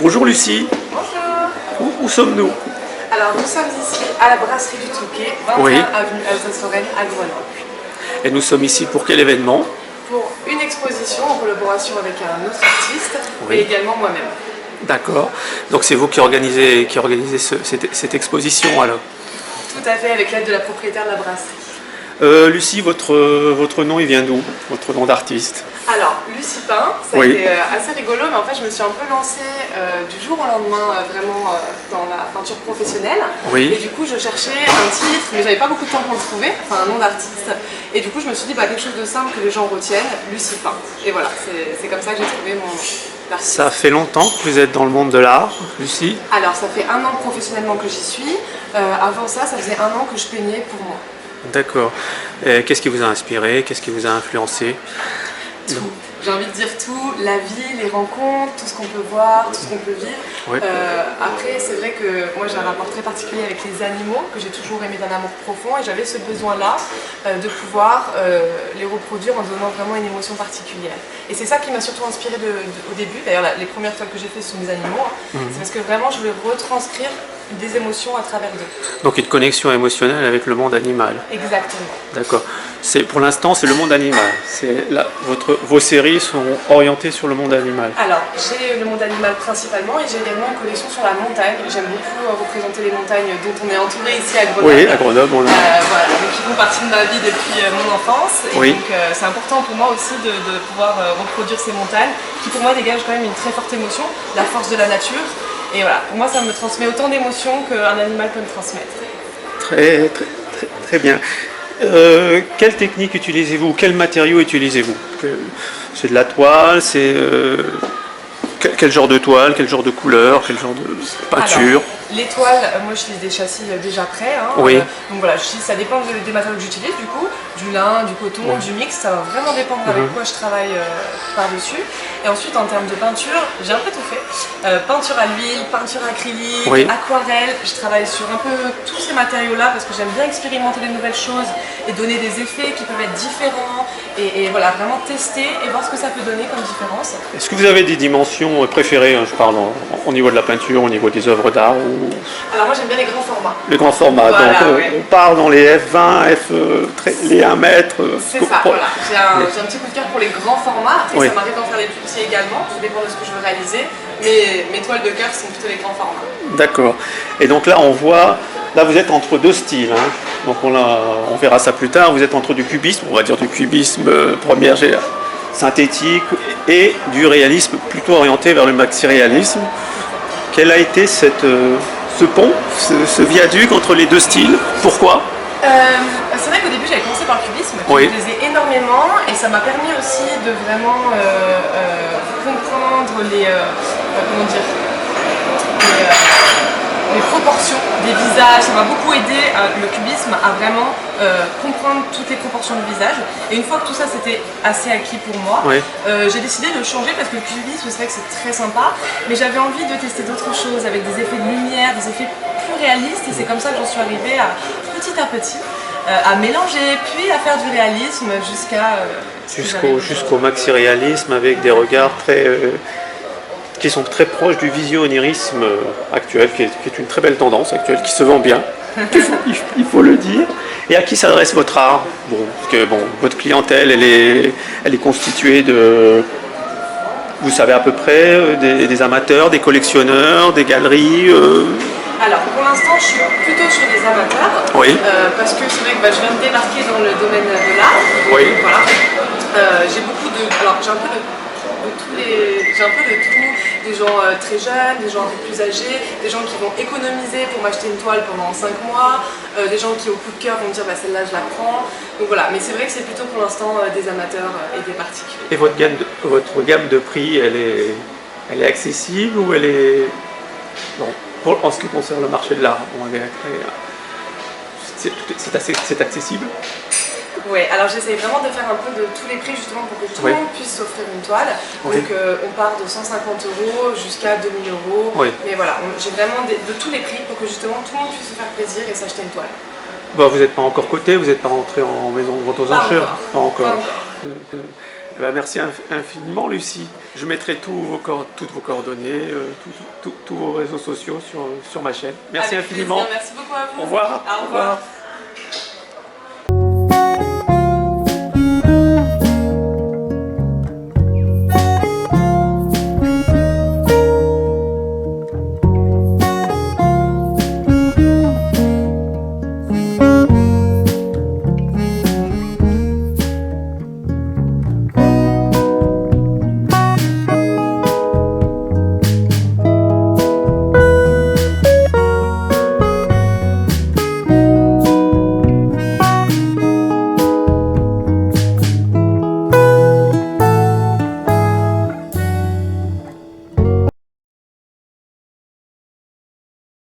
Bonjour Lucie, Bonjour. où sommes-nous? Alors nous sommes ici à la brasserie du Touquet, 21 Oui. avenue Alsace-Lorraine à Grenoble, Et nous sommes ici pour quel événement? pour une exposition en collaboration avec un autre artiste Oui. et également moi-même. D'accord. Donc c'est vous qui organisez, cette exposition alors. Tout à fait, avec l'aide de la propriétaire de la brasserie. Lucie, votre nom il vient d'où? Votre nom d'artiste? Alors, Lucie Pain, ça a Oui. été assez rigolo, mais en fait je me suis un peu lancée du jour au lendemain vraiment dans la peinture professionnelle. Oui. Et du coup je cherchais un titre, mais j'avais pas beaucoup de temps pour le trouver, enfin un nom d'artiste. Et du coup je me suis dit quelque chose de simple que les gens retiennent, Lucie Pain. Et voilà, c'est comme ça que j'ai trouvé mon artiste. Ça fait longtemps que vous êtes dans le monde de l'art, Lucie? Alors ça fait 1 an professionnellement que j'y suis. Avant ça faisait 1 an que je peignais pour moi. D'accord. Qu'est-ce qui vous a inspiré? Qu'est-ce qui vous a influencé? Tout. J'ai envie de dire tout, la vie, les rencontres, tout ce qu'on peut voir, tout ce qu'on peut vivre. Ouais. Après, c'est vrai que moi j'ai un rapport très particulier avec les animaux, que j'ai toujours aimé d'un amour profond, et j'avais ce besoin-là de pouvoir les reproduire en donnant vraiment une émotion particulière. Et c'est ça qui m'a surtout inspirée au début. D'ailleurs, les premières toiles que j'ai faites sont des animaux. C'est parce que vraiment je voulais retranscrire des émotions à travers d'eux. Donc une connexion émotionnelle avec le monde animal. Exactement. D'accord. Pour l'instant, c'est le monde animal. Vos séries sont orientées sur le monde animal. Alors, j'ai le monde animal principalement et j'ai également une collection sur la montagne. J'aime beaucoup représenter les montagnes dont on est entouré ici à Grenoble. Oui, à Grenoble, on a. Voilà, donc ils font partie de ma vie depuis mon enfance. Et Oui. donc c'est important pour moi aussi de pouvoir reproduire ces montagnes qui pour moi dégagent quand même une très forte émotion, la force de la nature. Et voilà, pour moi ça me transmet autant d'émotions qu'un animal peut me transmettre. Très bien. Quelle technique utilisez-vous? Quel matériau utilisez-vous? C'est de la toile? Quel genre de toile? Quel genre de couleur? Quel genre de peinture? Alors, les toiles, moi j'utilise des châssis déjà prêts. Oui. Donc voilà, ça dépend des matériaux que j'utilise du coup. Du lin, du coton, du mix, ça va vraiment dépendre avec quoi je travaille par-dessus. Et ensuite en termes de peinture, j'ai un peu tout fait. Peinture à l'huile, peinture acrylique, Oui. aquarelle. Je travaille sur un peu tous ces matériaux-là parce que j'aime bien expérimenter de nouvelles choses et donner des effets qui peuvent être différents. Et voilà, vraiment tester et voir ce que ça peut donner comme différence. Est-ce que vous avez des dimensions préférées? Je parle au niveau de la peinture, au niveau des œuvres d'art ou... Alors moi j'aime bien les grands formats. Les grands formats. Voilà, Donc ouais. on part dans les F20, les 1 mètre. C'est ça, voilà. J'ai un petit coup de cœur pour les grands formats. Après, Oui. ça m'arrive d'en faire des plus petits également. Tout dépend de ce que je veux réaliser. Mais mes toiles de cœur sont plutôt les grands formats. D'accord. Et donc là, on voit, là vous êtes entre deux styles. Donc on verra ça plus tard. Vous êtes entre du cubisme, on va dire du cubisme première synthétique et du réalisme plutôt orienté vers le maxi-réalisme. Quel a été ce pont, ce viaduc entre les deux styles? Pourquoi? C'est vrai qu'au début j'avais commencé par le cubisme, qui Oui. me plaisait énormément et ça m'a permis aussi de vraiment comprendre les proportions des visages. Ça m'a beaucoup aidé, le cubisme, à vraiment comprendre toutes les proportions du visage. Et une fois que tout ça c'était assez acquis pour moi, Oui. j'ai décidé de changer parce que le cubisme c'est vrai que c'est très sympa, mais j'avais envie de tester d'autres choses avec des effets de lumière, des effets plus réalistes et c'est comme ça que j'en suis arrivée à petit à mélanger, puis à faire du réalisme Jusqu'au maxi-réalisme avec des regards qui sont très proches du visio-onirisme actuel, qui est une très belle tendance actuelle, qui se vend bien, il faut le dire. Et à qui s'adresse votre art? Parce que votre clientèle, elle est constituée de, vous savez à peu près, des amateurs, des collectionneurs, des galeries. Alors pour l'instant je suis plutôt sur des amateurs, Oui. parce que c'est vrai que je viens de débarquer dans le domaine de l'art. Oui. Donc, voilà. J'ai beaucoup de. Alors j'ai un peu de tout, des gens très jeunes, des gens un peu plus âgés, des gens qui vont économiser pour m'acheter une toile pendant 5 mois, des gens qui au coup de cœur vont me dire celle-là je la prends. Donc voilà, mais c'est vrai que c'est plutôt pour l'instant des amateurs et des particuliers. Et votre gamme de prix, elle est accessible ou elle est... Non. En ce qui concerne le marché de l'art, c'est accessible? Oui, alors j'essaye vraiment de faire un peu de tous les prix justement pour que tout le monde puisse s'offrir une toile. Oui. Donc on part de 150 € jusqu'à 2000 €. Oui. Mais voilà, j'ai vraiment de tous les prix pour que justement tout le monde puisse se faire plaisir et s'acheter une toile. Vous n'êtes pas encore coté, vous n'êtes pas rentré en maison de vente aux enchères? Pas encore. Eh ben, merci infiniment, Lucie. Je mettrai toutes vos coordonnées, tous vos réseaux sociaux sur ma chaîne. Merci Avec infiniment. plaisir. Merci beaucoup à vous. Au revoir. Au revoir.